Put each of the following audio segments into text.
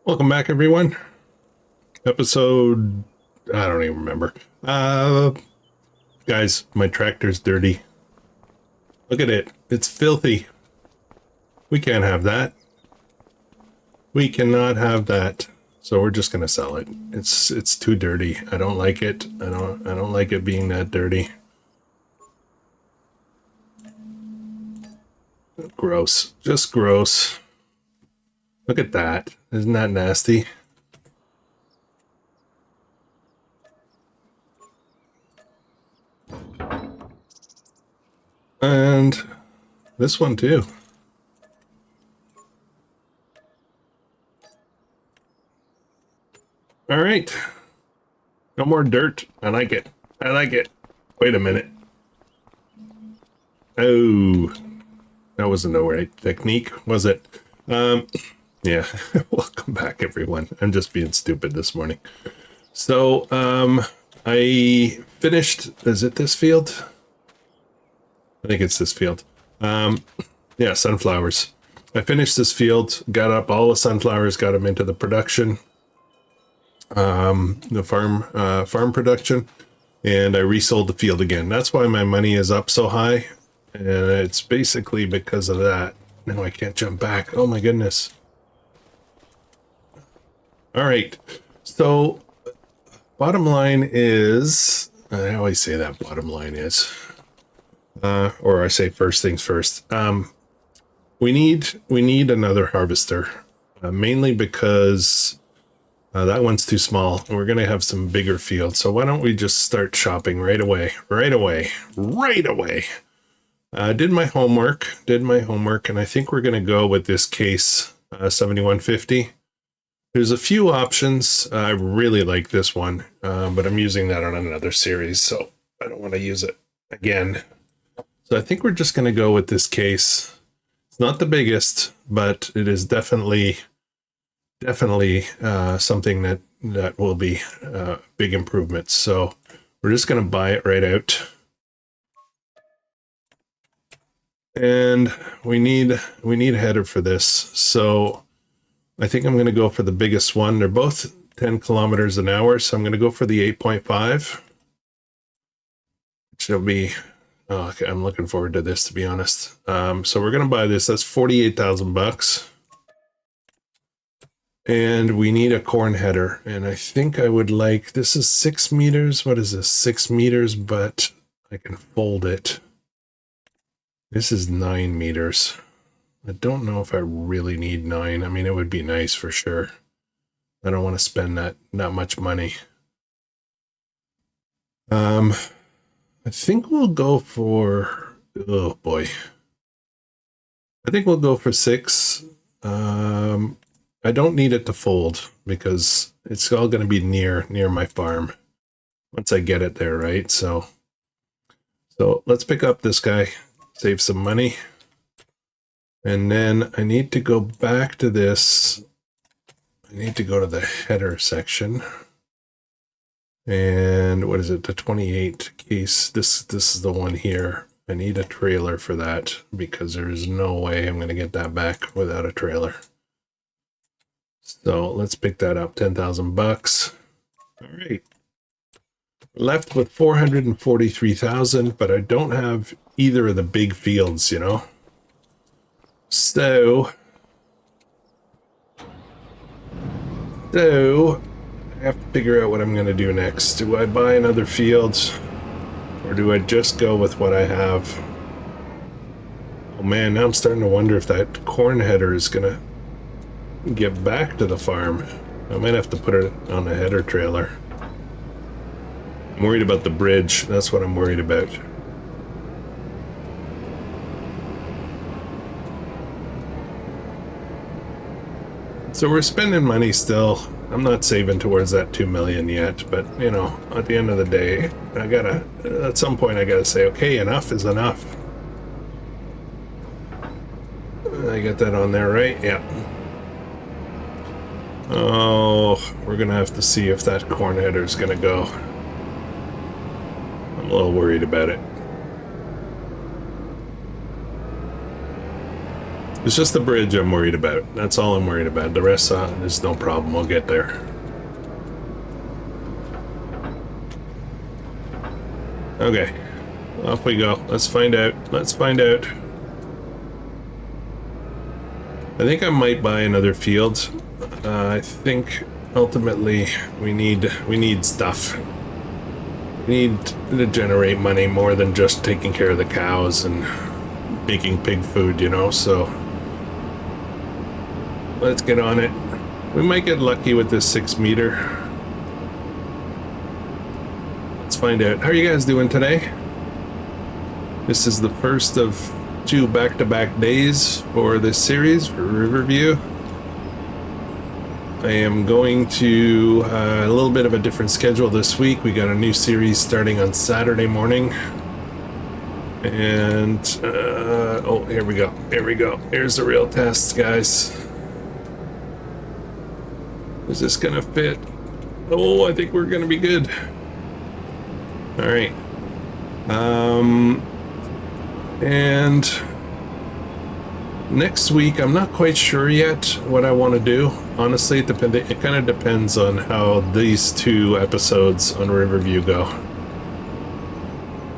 Welcome back, everyone. Episode, I don't even remember. Guys, my tractor's dirty. Look at it. It's filthy. We can't have that. We cannot have that. So we're just gonna sell it. It's too dirty. I don't like it. I don't like it being that dirty. Gross. Just gross. Look at that. Isn't that nasty? And this one too. All right. No more dirt. I like it. I like it. Wait a minute. Oh, that wasn't the right technique, was it? Yeah. Welcome back, everyone. I'm just being stupid this morning. So, I finished, is it this field? I think it's this field. Yeah, sunflowers. I finished this field, got up all the sunflowers, got them into the production, the farm production, and I resold the field again. That's why my money is up so high, and it's basically because of that. No, I can't jump back. Oh my goodness. All right. So, bottom line is, I always say that bottom line is, or I say first things first. We need another harvester, mainly because that one's too small, and we're gonna have some bigger fields. So why don't we just start shopping right away? Right away. Did my homework, and I think we're gonna go with this case 7150. There's a few options. I really like this one, but I'm using that on another series, so I don't want to use it again. So I think we're just going to go with this case. It's not the biggest, but it is definitely something that will be big improvements. So we're just going to buy it right out. And we need a header for this. So I think I'm going to go for the biggest one. They're both 10 kilometers an hour, so I'm going to go for the 8.5. Which will be, oh, okay, I'm looking forward to this, to be honest. So we're going to buy this. That's 48,000 bucks. And we need a corn header. And I think I would like, this is 6 meters. What is this? 6 meters, but I can fold it. This is 9 meters. I don't know if I really need 9. I mean, it would be nice for sure. I don't want to spend that much money. I think we'll go for, oh boy. I think we'll go for 6. I don't need it to fold because it's all going to be near my farm once I get it there, right? So let's pick up this guy, save some money. And then I need to go back to this. I need to go to the header section. And what is it? The 28 case. This is the one here. I need a trailer for that because there is no way I'm going to get that back without a trailer. So let's pick that up. 10,000 bucks. All right. Left with 443,000, but I don't have either of the big fields, you know. So I have to figure out what I'm going to do next. Do I buy another field or do I just go with what I have? Oh man, now I'm starting to wonder if that corn header is going to get back to the farm. I might have to put it on a header trailer. I'm worried about the bridge. That's what I'm worried about. So we're spending money still. I'm not saving towards that 2 million yet, but you know, at the end of the day, at some point I gotta say, okay, enough is enough. I get that on there, right? Yeah. Oh, we're gonna have to see if that corn header is gonna go. I'm a little worried about it. It's just the bridge I'm worried about. That's all I'm worried about. The rest, there's no problem. We'll get there. Okay. Off we go. Let's find out. Let's find out. I think I might buy another field. I think ultimately we need stuff. We need to generate money more than just taking care of the cows and making pig food, you know, so let's get on it. We might get lucky with this 6 meter. Let's find out. How are you guys doing today? This is the first of 2 back-to-back days for this series for Riverview. I am going to a little bit of a different schedule this week. We got a new series starting on Saturday morning. And, oh, here we go. Here we go. Here's the real test, guys. Is this gonna fit? Oh, I think we're gonna be good. All right. And next week, I'm not quite sure yet what I want to do. Honestly, it kind of depends on how these 2 episodes on Riverview go.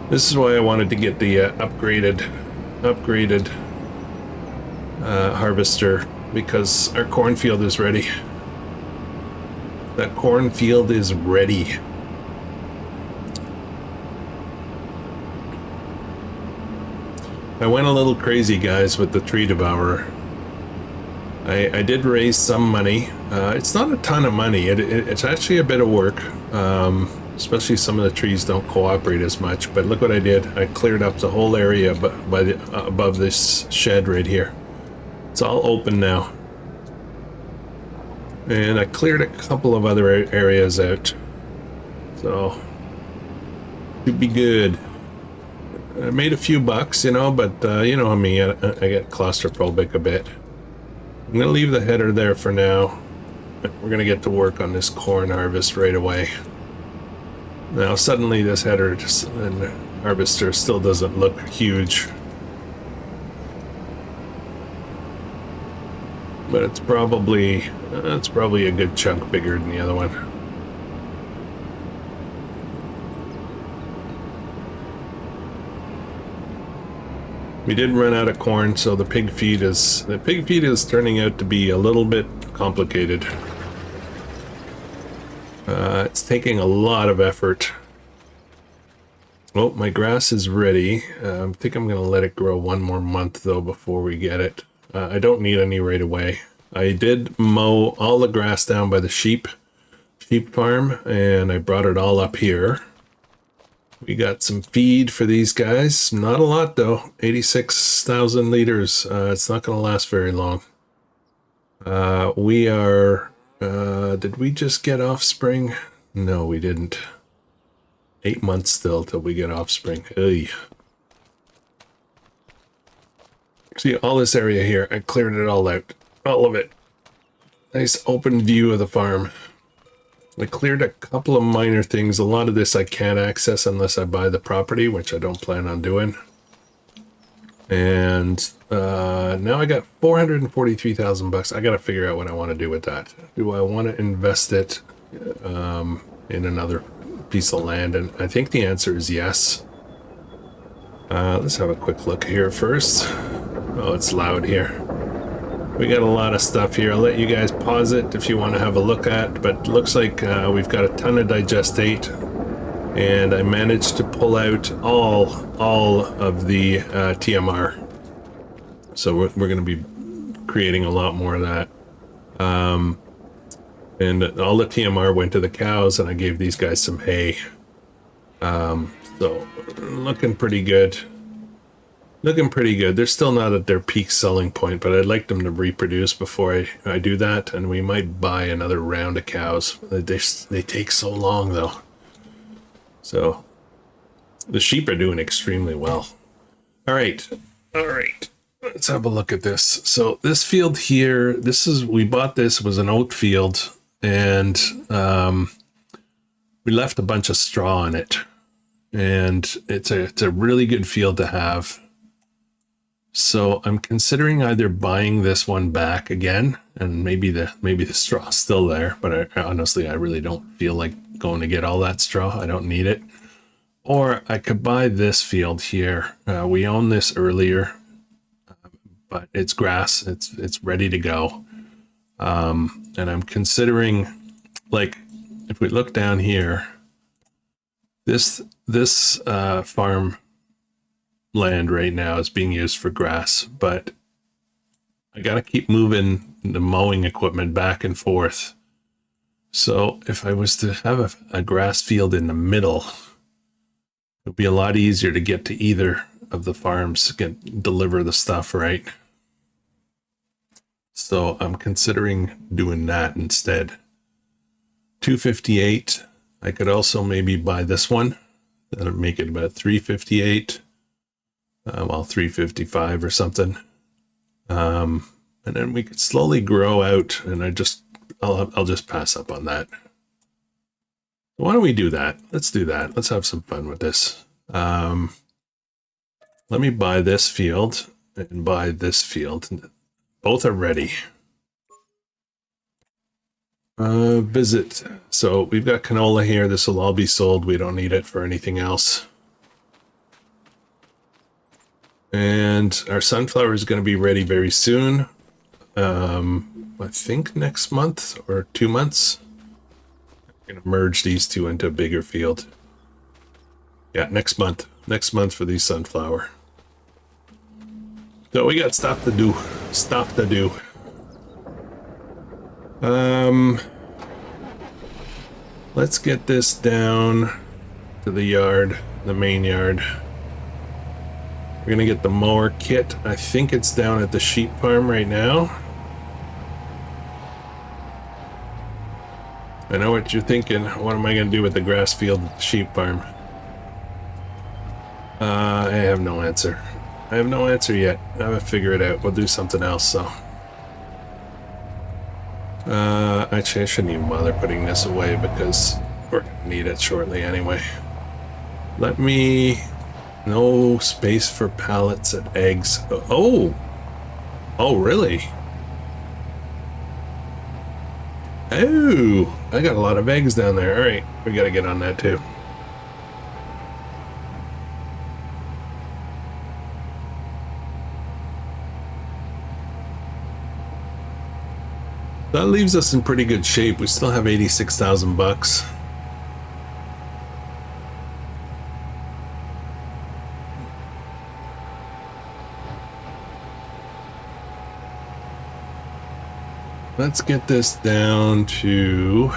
This is why I wanted to get the upgraded harvester, because our cornfield is ready. That cornfield is ready. I went a little crazy, guys, with the tree devourer. I did raise some money. It's not a ton of money. It's actually a bit of work. Especially some of the trees don't cooperate as much. But look what I did. I cleared up the whole area above this shed right here. It's all open now. And I cleared a couple of other areas out. So, should be good. I made a few bucks, you know, but you know me, I get claustrophobic a bit. I'm going to leave the header there for now. We're going to get to work on this corn harvest right away. Now, suddenly this header and harvester still doesn't look huge. But it's probably a good chunk bigger than the other one. We did run out of corn, so the pig feed is turning out to be a little bit complicated. It's taking a lot of effort. Oh, my grass is ready. I think I'm going to let it grow 1 more month, though, before we get it. I don't need any right away. I did mow all the grass down by the sheep farm, and I brought it all up here. We got some feed for these guys. Not a lot, though. 86,000 liters. It's not going to last very long. We are... did we just get offspring? No, we didn't. 8 months still till we get offspring. Ugh. See, all this area here, I cleared it all out. All of it. Nice open view of the farm. I cleared a couple of minor things. A lot of this I can't access unless I buy the property, which I don't plan on doing. And now I got 443,000 bucks. I got to figure out what I want to do with that. Do I want to invest it in another piece of land? And I think the answer is yes. Let's have a quick look here first. Oh, it's loud here. We got a lot of stuff here. I'll let you guys pause it if you want to have a look at, but it looks like we've got a ton of digestate, and I managed to pull out all of the TMR. So we're going to be creating a lot more of that. And all the TMR went to the cows, and I gave these guys some hay. So looking pretty good. Looking pretty good. They're still not at their peak selling point, but I'd like them to reproduce before I do that, and we might buy another round of cows. They take so long, though. So the sheep are doing extremely well. All right. Let's have a look at this. So this field here, we bought this, was an oat field, and we left a bunch of straw on it, and it's a really good field to have. So I'm considering either buying this one back again, and maybe the straw's still there, but honestly I really don't feel like going to get all that straw. I don't need it. Or I could buy this field here. We own this earlier, but it's grass. It's ready to go. And I'm considering, like, if we look down here, this farm land right now is being used for grass, but I got to keep moving the mowing equipment back and forth. So if I was to have a grass field in the middle, it would be a lot easier to get to either of the farms, deliver the stuff, right? So I'm considering doing that instead. 258. I could also maybe buy this one. That'll make it about 358. Well, 355 or something. And then we could slowly grow out, and I'll just pass up on that. Why don't we do that? Let's do that. Let's have some fun with this. Let me buy this field and buy this field. Both are ready. Visit. So we've got canola here. This will all be sold. We don't need it for anything else. And our sunflower is going to be ready very soon. I think next month or 2 months. I'm going to merge these two into a bigger field. Yeah, next month. Next month for these sunflower. So we got stuff to do. Stuff to do. Let's get this down to the yard, the main yard. We're gonna get the mower kit. I think it's down at the sheep farm right now. I know what you're thinking. What am I gonna do with the grass field at the sheep farm? I have no answer. I have no answer yet. I haven't figured it out. We'll do something else, so. Actually, I shouldn't even bother putting this away because we're gonna need it shortly anyway. Let me... No space for pallets and eggs. Oh! Oh, really? Oh! I got a lot of eggs down there. Alright, we gotta get on that too. That leaves us in pretty good shape. We still have 86,000 bucks. Let's get this down to...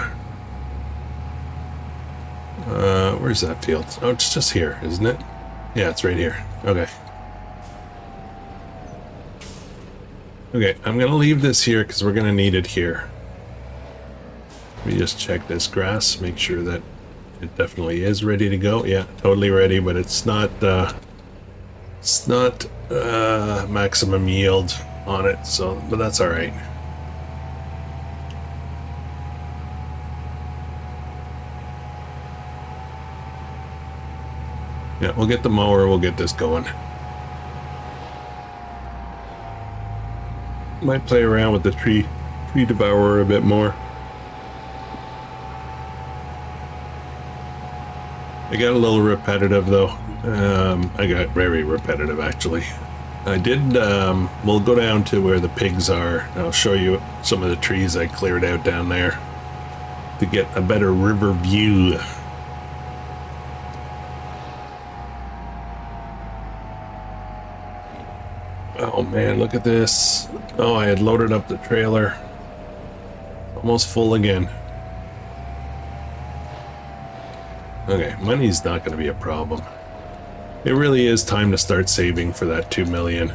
where's that field? Oh, it's just here, isn't it? Yeah, it's right here. Okay. Okay, I'm gonna leave this here because we're gonna need it here. Let me just check this grass, make sure that it definitely is ready to go. Yeah, totally ready, but it's not maximum yield on it, so, but that's all right. Yeah, we'll get the mower, we'll get this going. Might play around with the tree devourer a bit more. I got a little repetitive though. I got very repetitive actually. I did, we'll go down to where the pigs are. I'll show you some of the trees I cleared out down there to get a better river view. Oh man, look at this. Oh, I had loaded up the trailer. Almost full again. Okay, money's not going to be a problem. It really is time to start saving for that 2 million.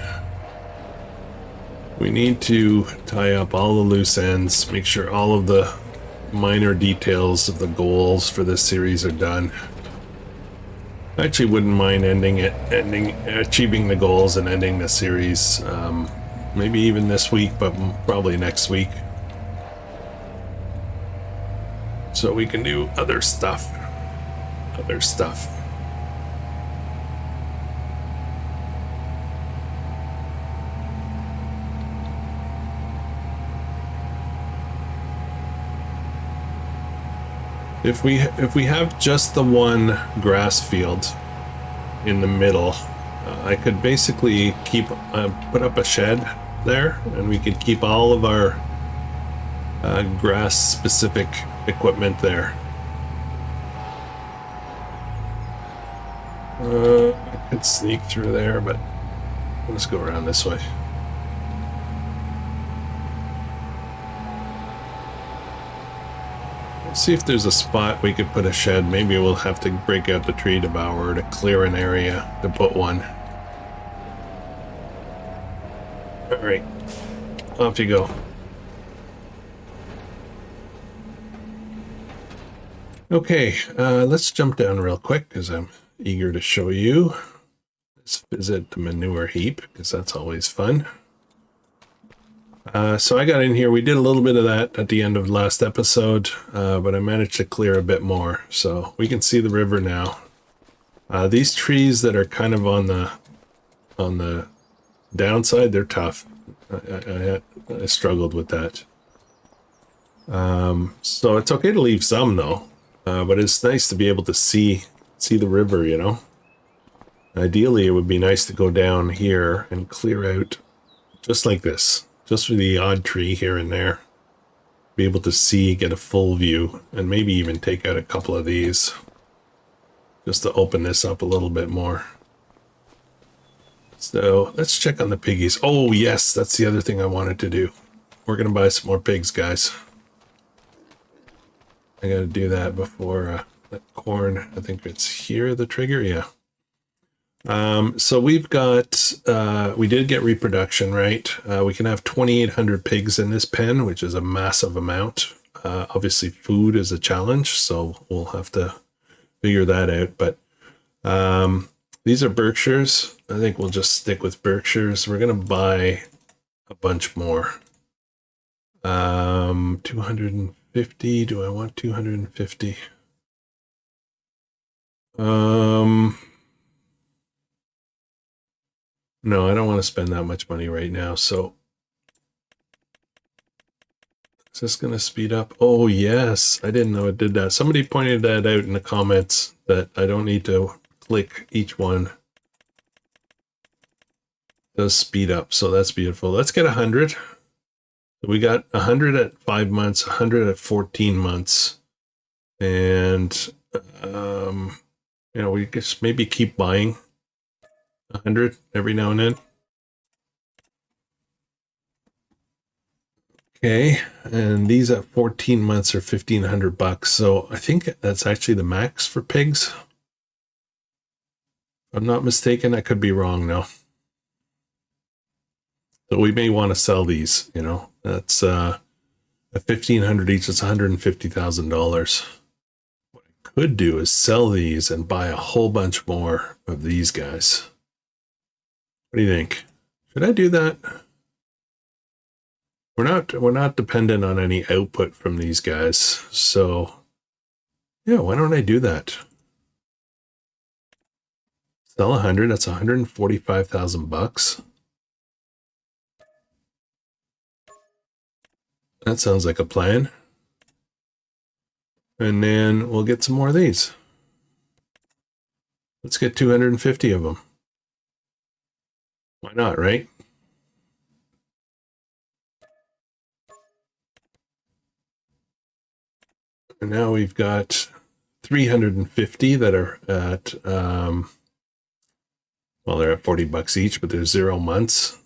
We need to tie up all the loose ends, make sure all of the minor details of the goals for this series are done. I actually wouldn't mind achieving the goals and ending the series, maybe even this week, but probably next week. So we can do other stuff. If we have just the one grass field in the middle, I could basically keep put up a shed there, and we could keep all of our grass specific equipment there. I could sneak through there, but let's go around this way. Let's see if there's a spot we could put a shed. Maybe we'll have to break out the tree devourer to clear an area to put one. All right, off you go. Okay, let's jump down real quick because I'm eager to show you. Let's visit the manure heap because that's always fun. So I got in here. We did a little bit of that at the end of last episode, but I managed to clear a bit more. So we can see the river now. These trees that are kind of on the downside, they're tough. I struggled with that. So it's okay to leave some though, but it's nice to be able to see the river, you know. Ideally, it would be nice to go down here and clear out just like this, just for the odd tree here and there. Be able to see, get a full view, and maybe even take out a couple of these just to open this up a little bit more. So let's check on the piggies. Oh yes, that's the other thing I wanted to do. We're gonna buy some more pigs, guys. I gotta do that before that corn. I think it's here, the trigger, yeah. So we've got, we did get reproduction, right? We can have 2,800 pigs in this pen, which is a massive amount. Obviously food is a challenge, so we'll have to figure that out. But these are Berkshires. I think we'll just stick with Berkshires. We're going to buy a bunch more. 250. Do I want 250? No, I don't want to spend that much money right now. So is this going to speed up? Oh, yes. I didn't know it did that. Somebody pointed that out in the comments that I don't need to click each one. It does speed up. So that's beautiful. Let's get 100. We got 100 at 5 months, 100 at 14 months. And, you know, we just maybe keep buying 100 every now and then. Okay, and these at 14 months are $1,500. So I think that's actually the max for pigs. If I'm not mistaken, I could be wrong now. So we may want to sell these, you know. That's at $1,500 each, it's $150,000. What I could do is sell these and buy a whole bunch more of these guys. What do you think? Should I do that? We're not dependent on any output from these guys. So yeah, why don't I do that? Sell 100, that's $145,000. That sounds like a plan. And then we'll get some more of these. Let's get 250 of them. Why not, right? And now we've got 350 that are at, well, they're at $40 each, but there's 0 months.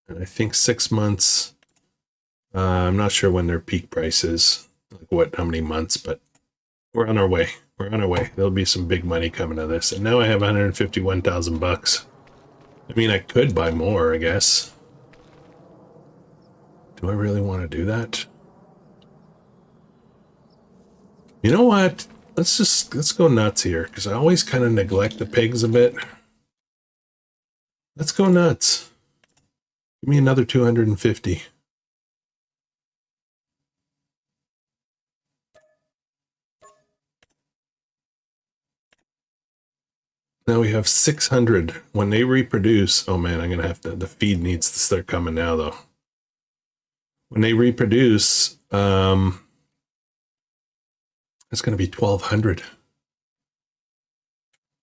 And I think 6 months, I'm not sure when their peak price is, like how many months, but we're on our way. We're on our way. There'll be some big money coming out of this. And now I have $151,000. I mean, I could buy more, I guess. Do I really want to do that? You know what? Let's go nuts here, because I always kind of neglect the pigs a bit. Let's go nuts. Give me another 250. Now we have 600. When they reproduce, oh man, I'm going to have to, the feed needs to start coming now though. When they reproduce, That's going to be 1,200.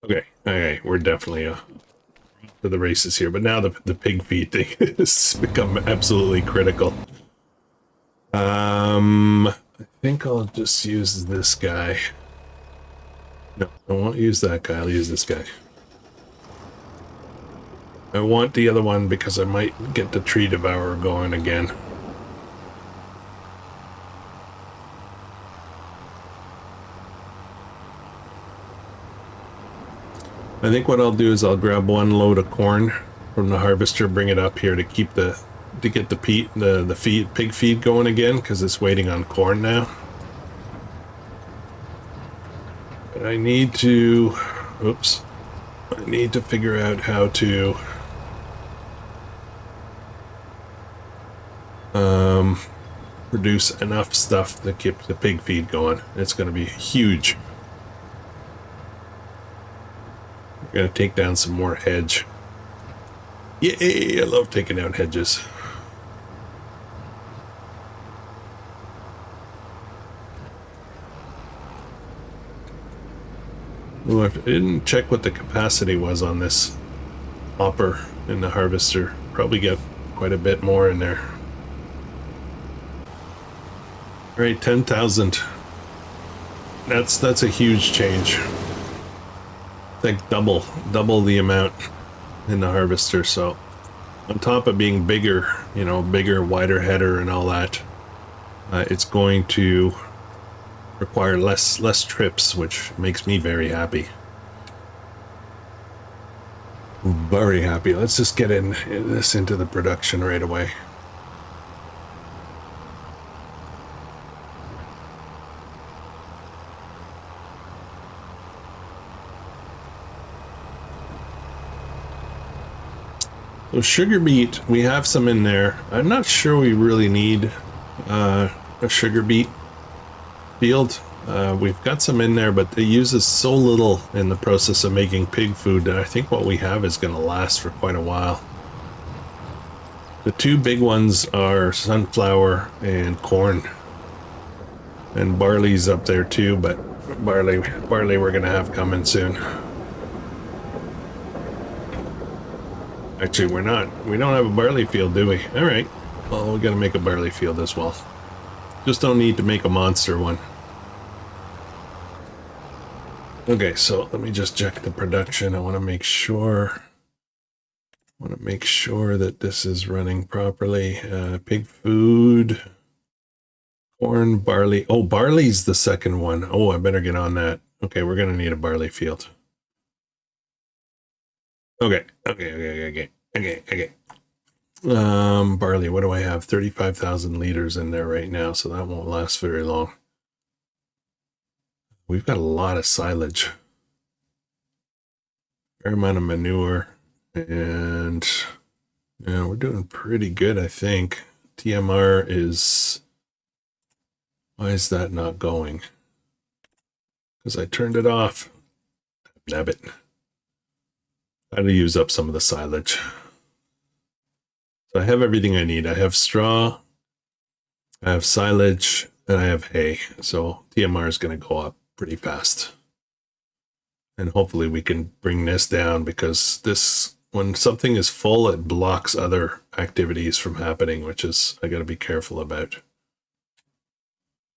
Okay, we're definitely to the races here. But now the pig feed thing has become absolutely critical. I think I'll just use this guy. No, I won't use that guy. I'll use this guy. I want the other one because I might get the tree devourer going again. I think what I'll do is I'll grab one load of corn from the harvester, bring it up here to keep the get the pig feed going again, because it's waiting on corn now. But I need to, I need to figure out how to produce enough stuff to keep the pig feed going. It's going to be huge. We're going to take down some more hedge. Yay! I love taking down hedges. Ooh, I didn't check what the capacity was on this hopper in the harvester. Probably get quite a bit more in there. All right, 10,000. That's a huge change. Like double the amount in the harvester. So on top of being bigger, you know, bigger, wider header and all that, it's going to require less trips, which makes me very happy. Very happy. Let's just get this into the production right away. So sugar beet, we have some in there. I'm not sure we really need a sugar beet field. We've got some in there, but it uses so little in the process of making pig food that I think what we have is going to last for quite a while. The two big ones are sunflower and corn. And barley's up there too, but barley we're going to have coming soon. Actually, we're not. We don't have a barley field, do we? All right. Well, we got to make a barley field as well. Just don't need to make a monster one. Okay, so let me just check the production. I want to make sure that this is running properly. Pig food, corn, barley. Oh, barley's the second one. Oh, I better get on that. Okay, we're going to need a barley field. Okay. Barley, what do I have? 35,000 liters in there right now, so that won't last very long. We've got a lot of silage. Fair amount of manure, and yeah, we're doing pretty good, I think. TMR is... Why is that not going? Because I turned it off. Nabbit. I had to use up some of the silage. So I have everything I need. I have straw, I have silage, and I have hay. So TMR is going to go up pretty fast. And hopefully we can bring this down, because this, when something is full, it blocks other activities from happening, which is I got to be careful about.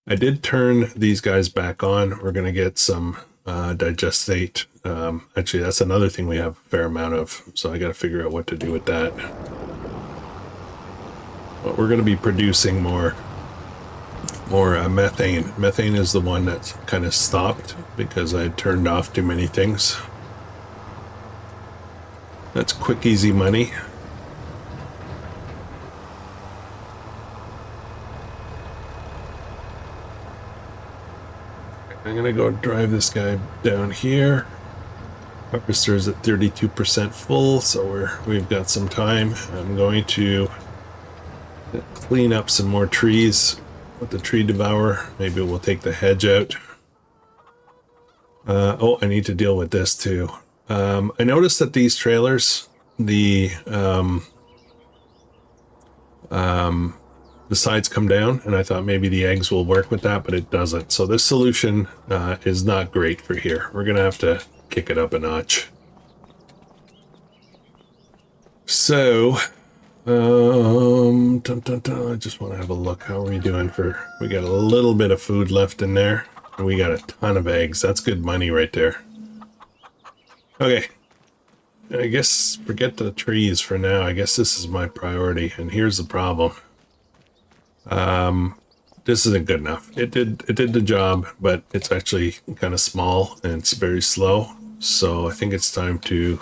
I did turn these guys back on. We're going to get some digestate. Actually, that's another thing we have a fair amount of, so I got to figure out what to do with that. But we're going to be producing more methane. Methane is the one that's kind of stopped because I turned off too many things. That's quick, easy money. I'm gonna go drive this guy down here. Harvester is at 32% full, so we've got some time. I'm going to clean up some more trees with the tree devourer. Maybe we'll take the hedge out. Oh, I need to deal with this too. I noticed that these trailers, the the sides come down, and I thought maybe the eggs will work with that, but it doesn't. So this solution is not great for here. We're gonna have to kick it up a notch. So, I just want to have a look. How are we doing for? We got a little bit of food left in there, and we got a ton of eggs. That's good money right there. Okay. I guess forget the trees for now. I guess this is my priority, and here's the problem. This isn't good enough. It did the job, but it's actually kind of small and it's very slow. So I think it's time to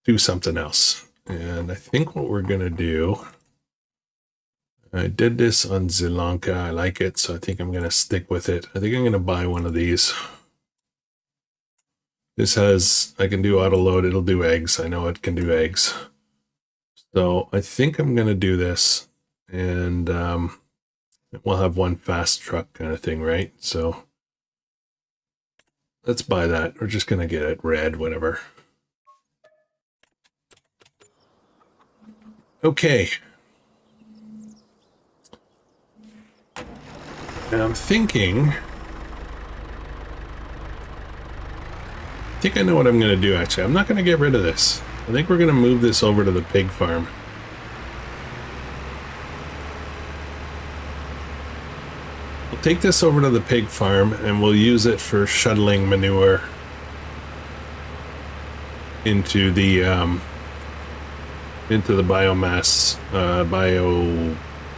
do something else. And I think what we're gonna do. I did this on Sri Lanka. I like it, so I think I'm gonna stick with it. I think I'm gonna buy one of these. This has, I can do auto load. It'll do eggs. I know it can do eggs. So I think I'm going to do this, and we'll have one fast truck kind of thing, right? So let's buy that. We're just going to get it red, whatever. Okay. And I'm thinking, I think I know what I'm going to do, actually. I'm not going to get rid of this. I think we're going to move this over to the pig farm. We'll take this over to the pig farm, and we'll use it for shuttling manure into the biomass,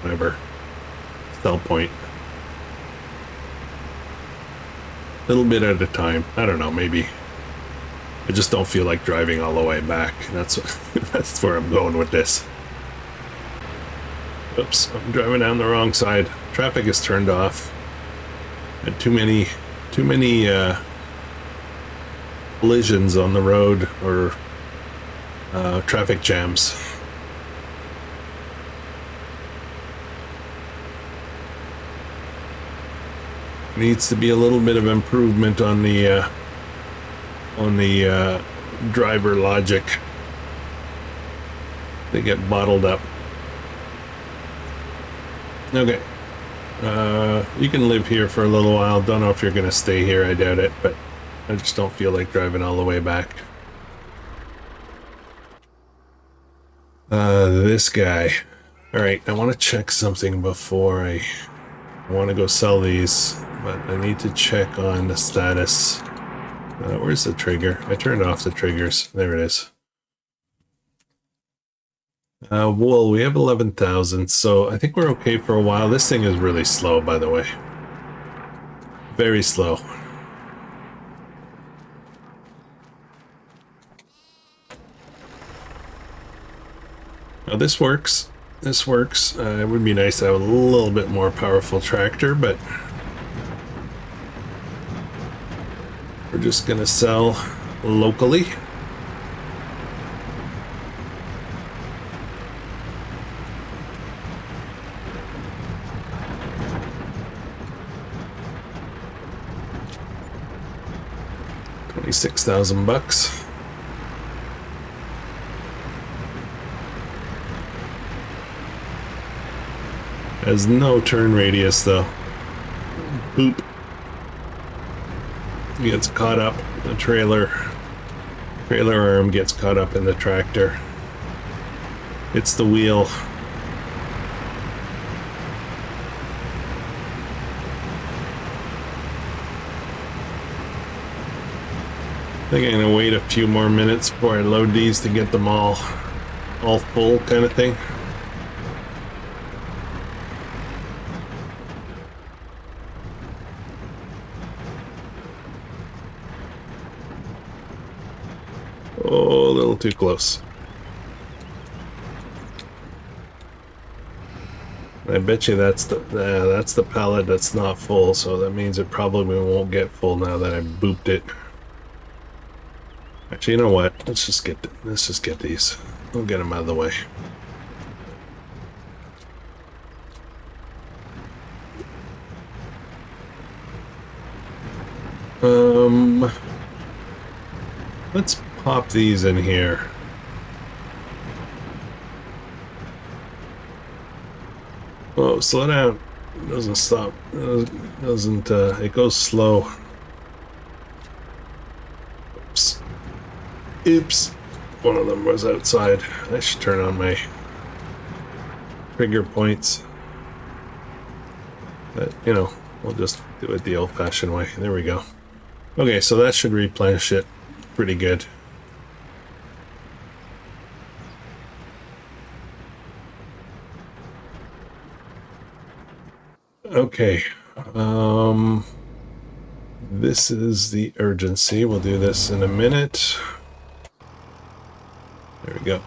whatever, cell point. A little bit at a time. I don't know, maybe. I just don't feel like driving all the way back. That's where I'm going with this. Oops, I'm driving down the wrong side. Traffic is turned off. Had too many collisions on the road, or traffic jams. Needs to be a little bit of improvement on the driver logic. They get bottled up. Okay. You can live here for a little while. Don't know if you're gonna stay here. I doubt it, but I just don't feel like driving all the way back. This guy. Alright, I want to check something before I want to go sell these, but I need to check on the status. Where's the trigger? I turned off the triggers. There it is. Wool, we have 11,000, so I think we're okay for a while. This thing is really slow, by the way. Very slow. Now this works. This works. It would be nice to have a little bit more powerful tractor, but we're just gonna sell locally. $26,000. Has no turn radius though. Boop. He gets caught up. The trailer arm gets caught up in the tractor. It's the wheel. I think I'm gonna wait a few more minutes before I load these to get them all full kind of thing. Oh, a little too close. I bet you that's the pallet that's not full, so that means it probably won't get full now that I booped it. Actually, you know what? Let's just get these. We'll get them out of the way. Let's pop these in here. Oh, slow down. It doesn't stop. It goes slow. Oops. Oops. One of them was outside. I should turn on my trigger points. But, you know, we'll just do it the old-fashioned way. There we go. Okay, so that should replenish it pretty good. Okay. This is the urgency. We'll do this in a minute. There we go.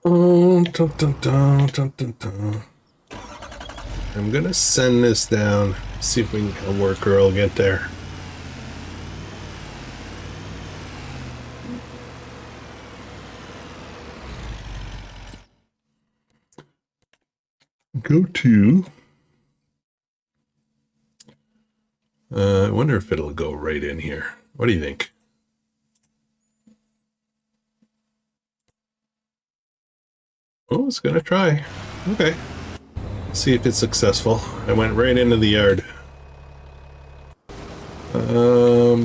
Dun, dun, dun, dun, dun, dun. I'm gonna send this down, see if we can, a worker will get there. Go to. I wonder if it'll go right in here. What do you think? Oh, it's gonna try. Okay. See if it's successful. I went right into the yard.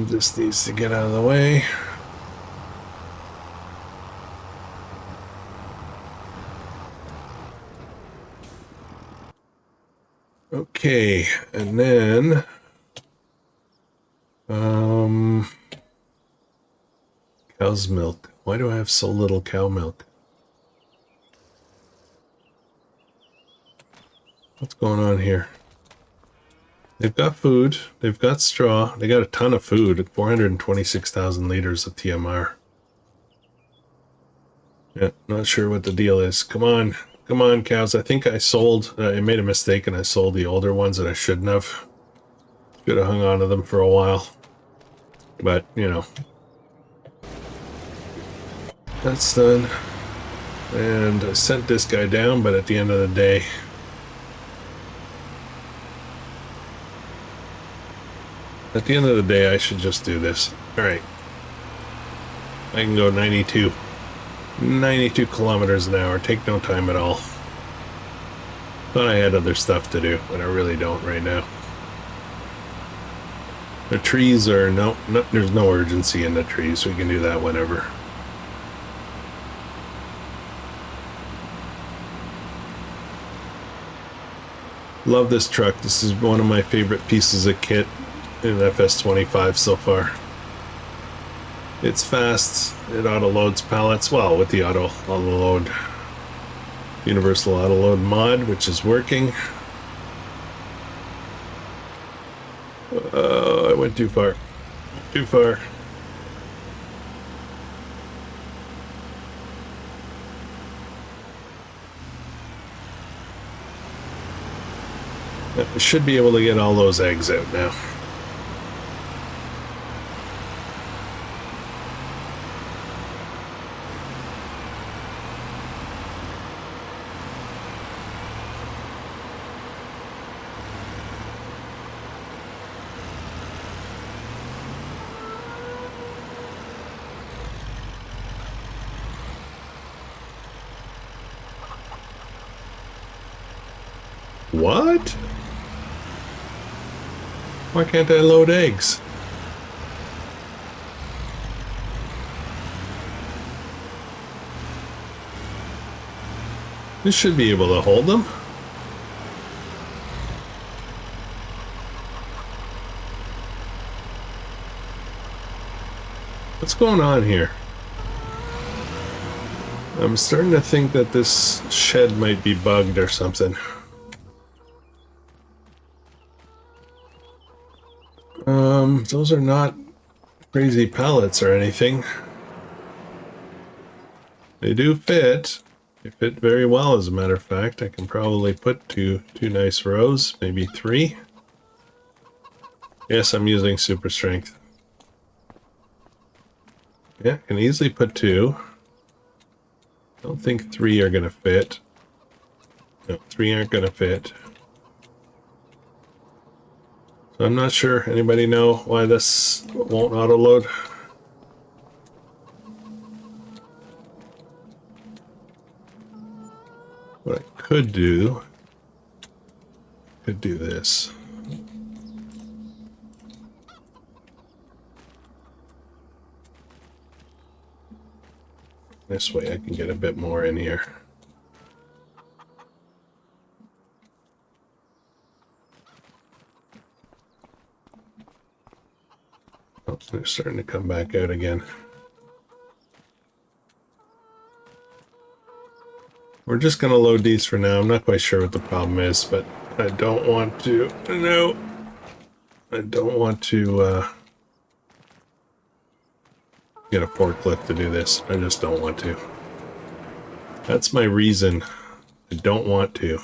This needs to get out of the way. Okay, and then cow's milk. Why do I have so little cow milk? What's going on here? They've got food, they've got straw, they got a ton of food, 426,000 liters of TMR. Yeah, not sure what the deal is. Come on, cows. I think I sold, I made a mistake and I sold the older ones that I shouldn't have. Could have hung on to them for a while. But, you know. That's done. And I sent this guy down, but at the end of the day, I should just do this. Alright. I can go 92 kilometers an hour. Take no time at all. Thought I had other stuff to do, but I really don't right now. The trees are there's no urgency in the trees. We can do that whenever. Love this truck. This is one of my favorite pieces of kit in FS25 so far. It's fast. It auto loads pallets. Well, with the auto load, universal auto load mod, which is working. I went too far. Too far. I should be able to get all those eggs out now. What? Why can't I load eggs? This should be able to hold them. What's going on here? I'm starting to think that this shed might be bugged or something. Those are not crazy pallets or anything. They do fit. They fit very well, as a matter of fact. I can probably put two nice rows, maybe 3. Yes, I'm using super strength. Yeah, I can easily put 2. I don't think 3 are going to fit. No, 3 aren't going to fit. So I'm not sure. Anybody know why this won't auto-load? What I could do this. This way I can get a bit more in here. Oh, they're starting to come back out again. We're just going to load these for now. I'm not quite sure what the problem is, but I don't want to... No! I don't want to get a forklift to do this. I just don't want to. That's my reason. I don't want to.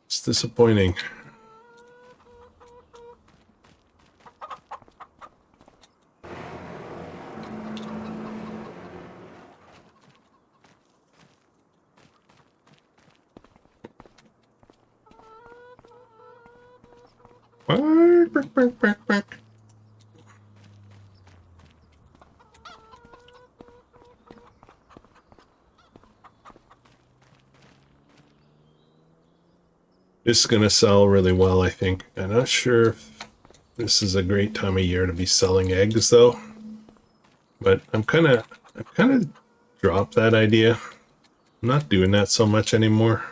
It's disappointing. This is going to sell really well, I think. I'm not sure if this is a great time of year to be selling eggs, though. But I've kind of dropped that idea. I'm not doing that so much anymore.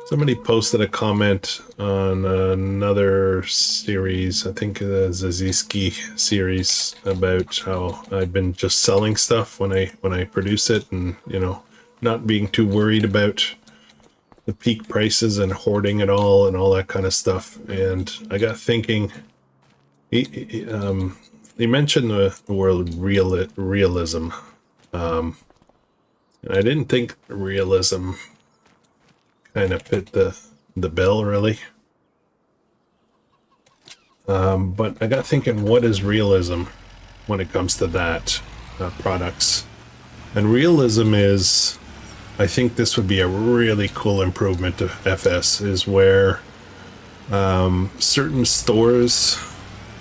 Somebody posted a comment on another series, I think the Zaziski series, about how I've been just selling stuff when I produce it, and you know, not being too worried about the peak prices and hoarding it all and all that kind of stuff. And I got thinking, he mentioned the word realism, and I didn't think realism kind of fit the bill, really. But I got thinking, what is realism when it comes to that products? And realism is, I think this would be a really cool improvement to FS, is where certain stores,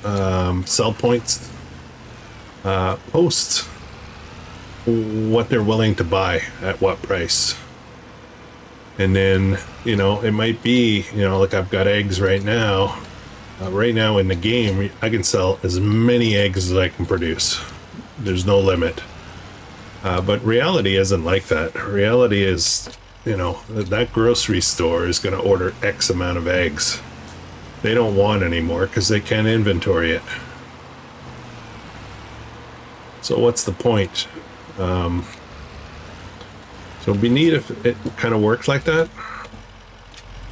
sell points, post what they're willing to buy at what price. And then, you know, it might be, you know, like I've got eggs right now. Right now in the game, I can sell as many eggs as I can produce. There's no limit. But reality isn't like that. Reality is, you know, that grocery store is going to order X amount of eggs. They don't want any more because they can't inventory it. So what's the point? So it'd be neat if it kind of works like that.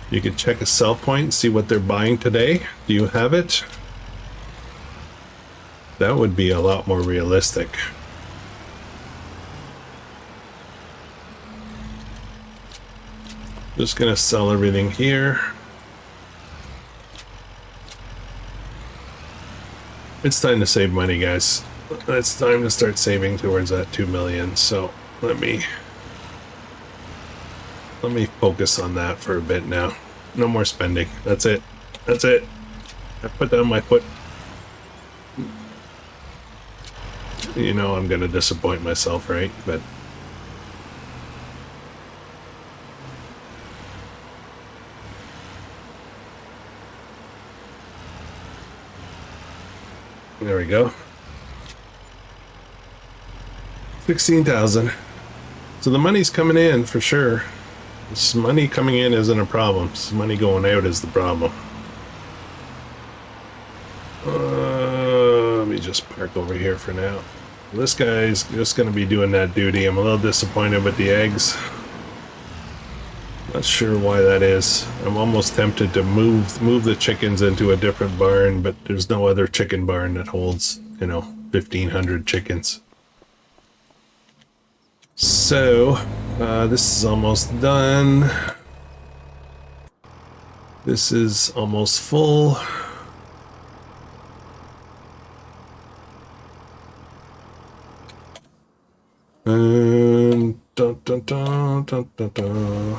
You could check a sell point and see what they're buying today. Do you have it? That would be a lot more realistic. Just gonna sell everything here. It's time to save money, guys. It's time to start saving towards that 2 million. So let me focus on that for a bit now. No more spending. That's it. That's it. I put down my foot. You know I'm gonna disappoint myself, right? But there we go. 16,000. So the money's coming in for sure. This money coming in isn't a problem. This money going out is the problem. Let me just park over here for now. This guy's just going to be doing that duty. I'm a little disappointed with the eggs. Not sure why that is. I'm almost tempted to move the chickens into a different barn, but there's no other chicken barn that holds, 1,500 chickens. So, this is almost done. This is almost full. And dun, dun, dun, dun, dun, dun.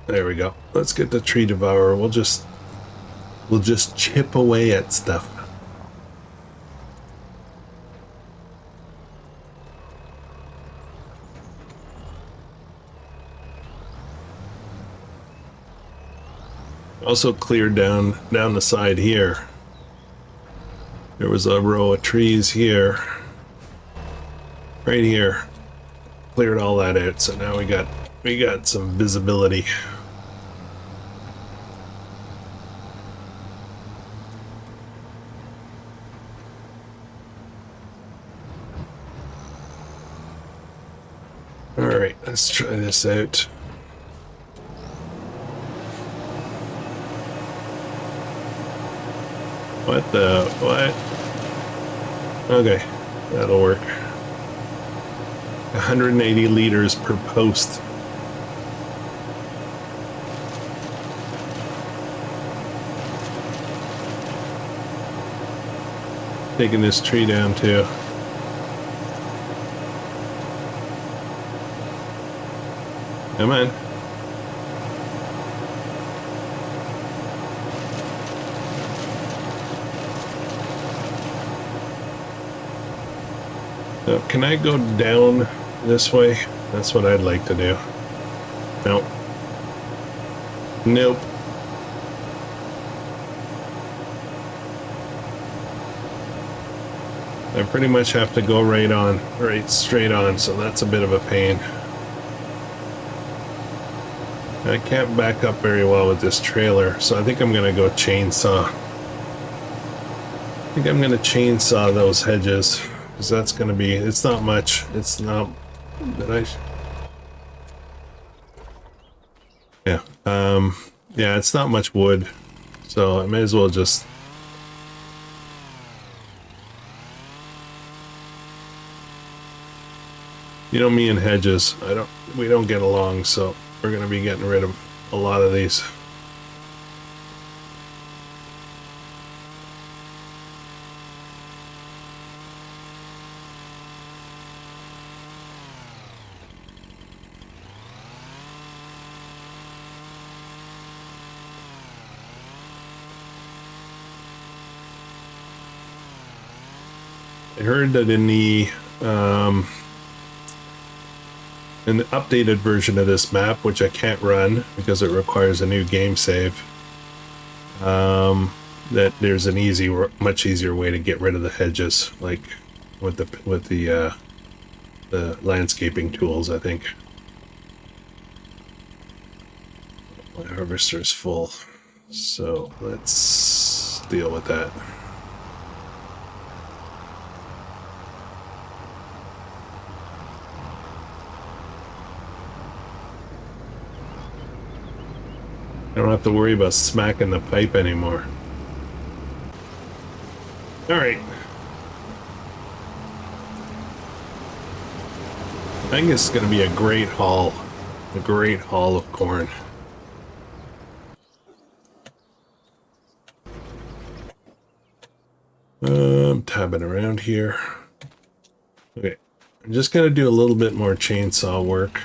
There we go. Let's get the tree devourer. We'll just chip away at stuff. Also cleared down the side here. There was a row of trees here. Right here. Cleared all that out, so now we got some visibility. All right, let's try this out. What? Okay, that'll work. 180 liters per post. Taking this tree down too. Come on. So can I go down this way? That's what I'd like to do. Nope. Nope. I pretty much have to go right straight on, so that's a bit of a pain. I can't back up very well with this trailer, so I think I'm gonna go chainsaw. I think I'm gonna chainsaw those hedges, because that's gonna be, it's not much. It's not, yeah, yeah, it's not much wood, so I may as well just, me and hedges, we don't get along, so we're gonna be getting rid of a lot of these. I heard that in the updated version of this map, which I can't run because it requires a new game save, that there's an much easier way to get rid of the hedges, like with the landscaping tools, I think. My harvester's full, so let's deal with that. I don't have to worry about smacking the pipe anymore. All right. I think it's going to be a great haul of corn. I'm tabbing around here. Okay, I'm just going to do a little bit more chainsaw work.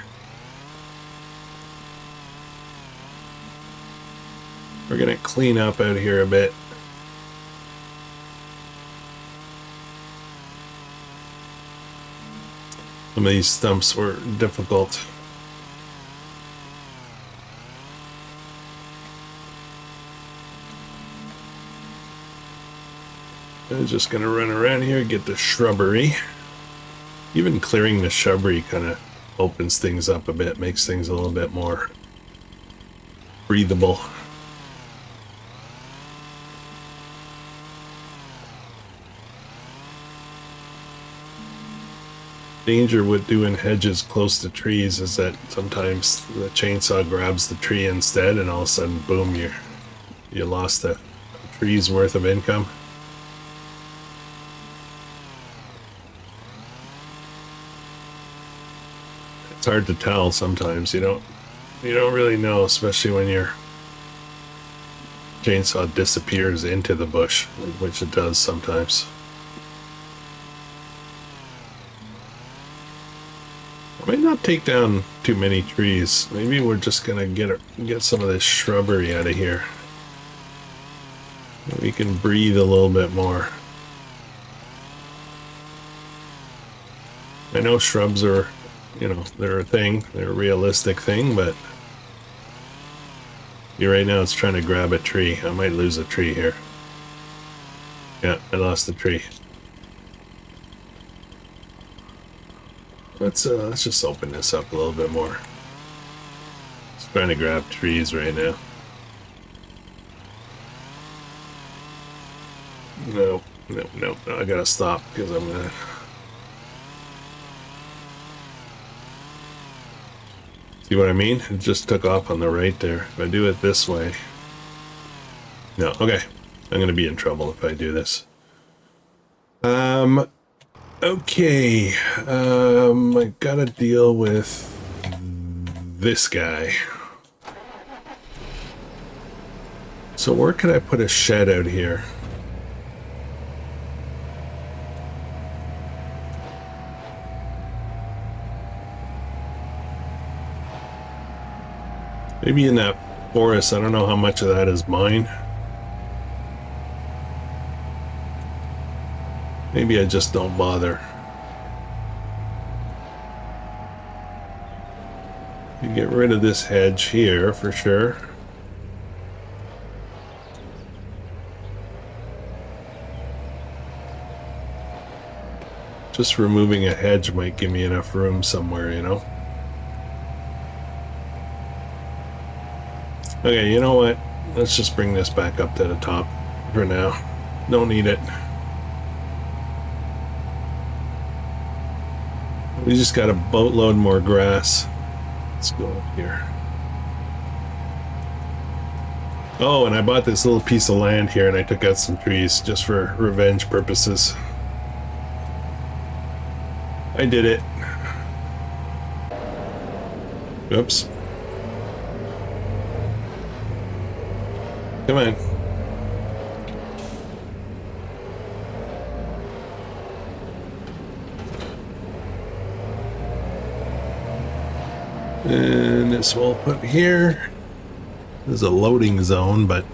We're gonna clean up out here a bit. Some of these stumps were difficult. I'm just gonna run around here, get the shrubbery. Even clearing the shrubbery kind of opens things up a bit, makes things a little bit more breathable. danger with doing hedges close to trees is that sometimes the chainsaw grabs the tree instead, and all of a sudden, boom, you lost a tree's worth of income. It's hard to tell sometimes. You don't really know, especially when your chainsaw disappears into the bush, which it does sometimes. I might not take down too many trees. Maybe we're just gonna get some of this shrubbery out of here. We can breathe a little bit more. I know shrubs are, they're a thing. They're a realistic thing, but right now it's trying to grab a tree. I might lose a tree here. Yeah, I lost the tree. Let's just open this up a little bit more. It's trying to grab trees right now. No, I gotta stop because I'm gonna... See what I mean? It just took off on the right there. If I do it this way... No, okay. I'm gonna be in trouble if I do this. Okay. I gotta deal with this guy. So where can I put a shed out here? Maybe in that forest. I don't know how much of that is mine. Maybe I just don't bother. You get rid of this hedge here for sure. Just removing a hedge might give me enough room somewhere, you know? Okay, you know what? Let's just bring this back up to the top for now. Don't need it. We just got a boatload more grass. Let's go up here. Oh, and I bought this little piece of land here and I took out some trees just for revenge purposes. I did it. Oops. Come on. And this we'll put here. There's a loading zone, but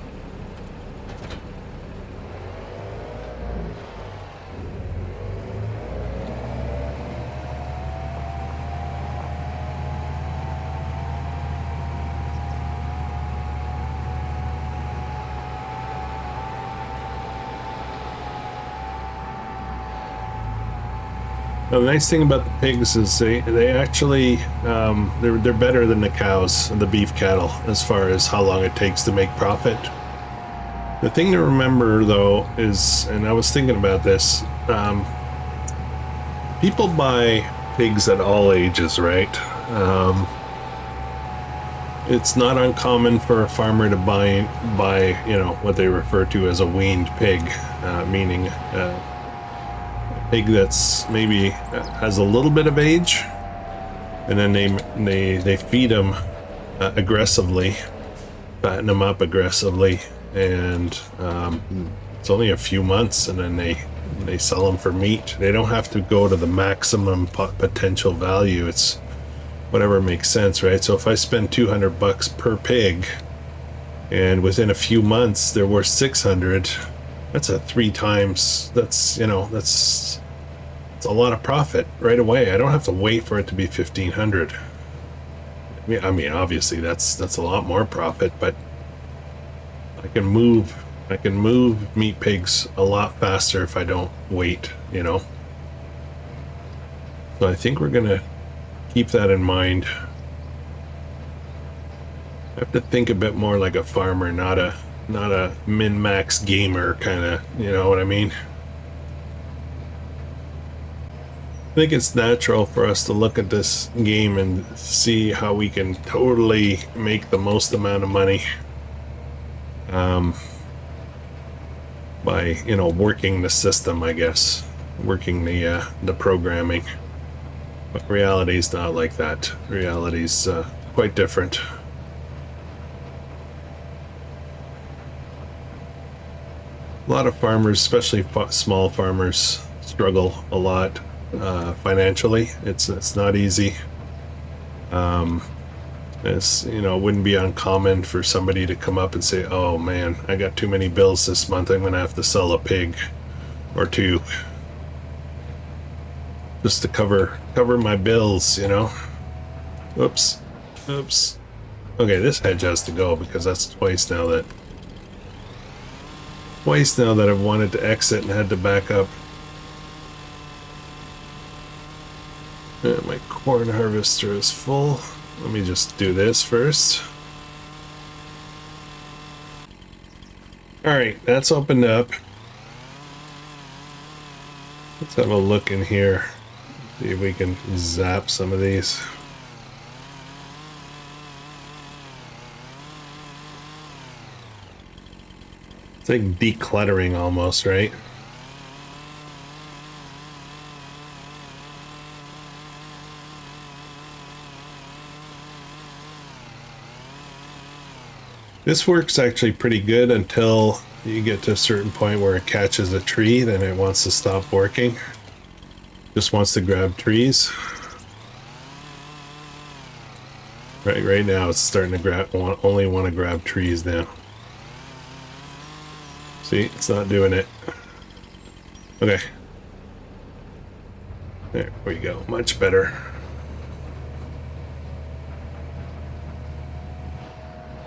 the nice thing about the pigs is they actually they're better than the cows and the beef cattle as far as how long it takes to make profit. The thing to remember though is, and I was thinking about this, people buy pigs at all ages, right? It's not uncommon for a farmer to buy what they refer to as a weaned pig, meaning pig that's maybe has a little bit of age, and then they feed them aggressively, fatten them up aggressively, and it's only a few months, and then they sell them for meat. They don't have to go to the maximum potential value. It's whatever makes sense, right? So if I spend $200 per pig, and within a few months they're worth 600. That's a 3 times. That's a lot of profit right away. I don't have to wait for it to be 1,500. I mean, obviously that's a lot more profit, but I can move meat pigs a lot faster if I don't wait, you know. So I think we're gonna keep that in mind. I have to think a bit more like a farmer, not a min-max gamer kind of, you know what I mean? think it's natural for us to look at this game and see how we can totally make the most amount of money by, you know, working the system, I guess, working the programming. But reality is not like that. Reality is quite different. A lot of farmers, especially small farmers, struggle a lot financially. It's not easy. It's, you know, it wouldn't be uncommon for somebody to come up and say, "Oh man, I got too many bills this month. I'm gonna have to sell a pig or two just to cover my bills." You know. Oops. Okay, this hedge has to go because that's twice now that I've wanted to exit and had to back up. My corn harvester is full. Let me just do this first. Alright, that's opened up. Let's have a look in here. See if we can zap some of these. It's like decluttering almost, right? This works actually pretty good until you get to a certain point where it catches a tree, then it wants to stop working. Just wants to grab trees. Right now it's starting to only want to grab trees now. See, it's not doing it. Okay. There we go, much better.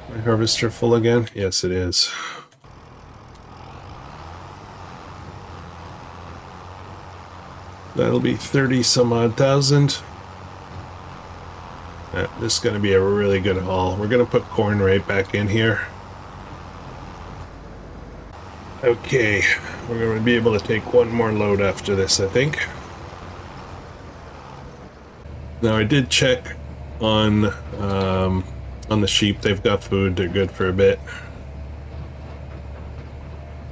My harvester full again? Yes, it is. That'll be 30 some odd thousand. This is going to be a really good haul. We're going to put corn right back in here. Okay, we're going to be able to take one more load after this, I think. Now I did check on the sheep. They've got food. They're good for a bit.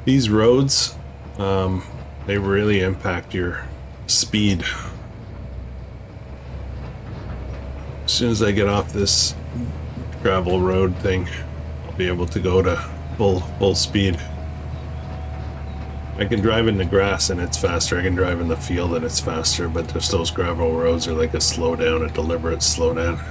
These roads, they really impact your speed. As soon as I get off this gravel road thing, I'll be able to go to full speed. I can drive in the grass and it's faster. I can drive in the field and it's faster, but just those gravel roads are like a slowdown, a deliberate slowdown.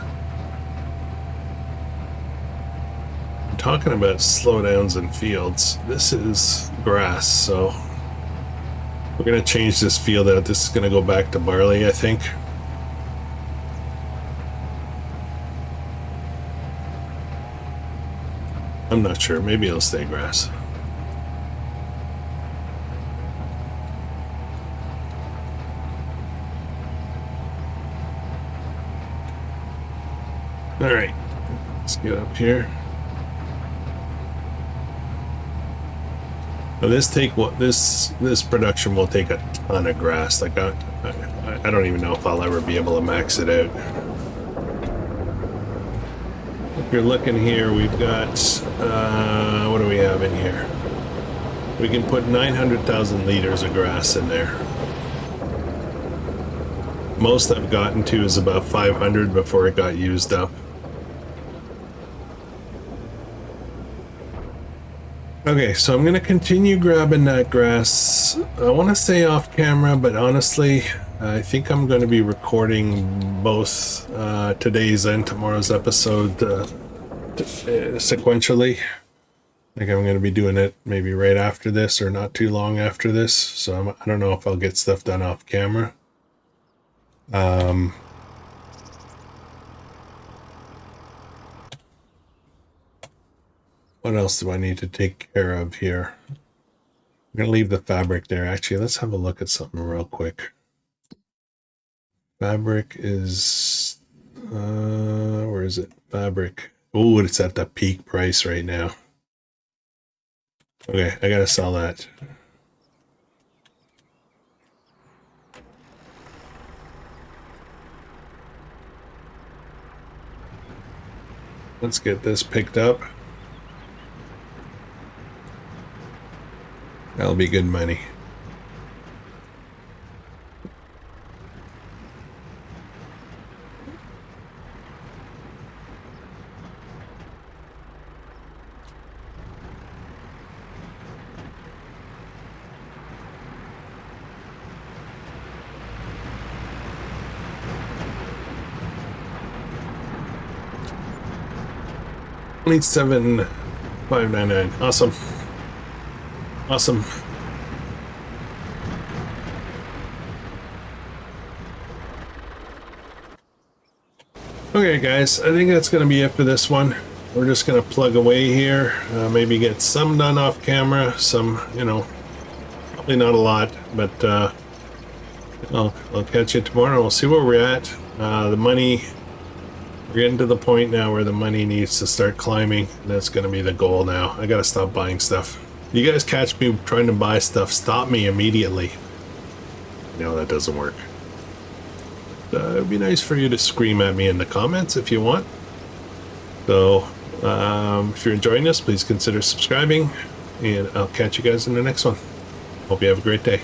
I'm talking about slowdowns in fields. This is grass, so we're going to change this field out. This is going to go back to barley, I think. I'm not sure. Maybe it'll stay grass. All right, let's get up here. Now this production will take a ton of grass. Like I don't even know if I'll ever be able to max it out. If you're looking here, we've got what do we have in here? We can put 900,000 liters of grass in there. Most I've gotten to is about 500 before it got used up. Okay, so I'm going to continue grabbing that grass. I want to stay off camera, but honestly, I think I'm going to be recording both today's and tomorrow's episode sequentially. I think I'm going to be doing it maybe right after this or not too long after this. So I don't know if I'll get stuff done off camera. What else do I need to take care of here? I'm going to leave the fabric there. Actually, let's have a look at something real quick. Fabric is... where is it? Fabric. Oh, it's at the peak price right now. Okay, I got to sell that. Let's get this picked up. That'll be good money. Only 7,599. Awesome. Awesome. Okay, guys, I think that's going to be it for this one. We're just going to plug away here. Maybe get some done off camera. Some, you know, probably not a lot, but I'll catch you tomorrow. We'll see where we're at. The money, we're getting to the point now where the money needs to start climbing. That's going to be the goal now. I got to stop buying stuff. You guys catch me trying to buy stuff, stop me immediately. No, that doesn't work. It'd be nice for you to scream at me in the comments if you want. So, if you're enjoying this, please consider subscribing, and I'll catch you guys in the next one. Hope you have a great day.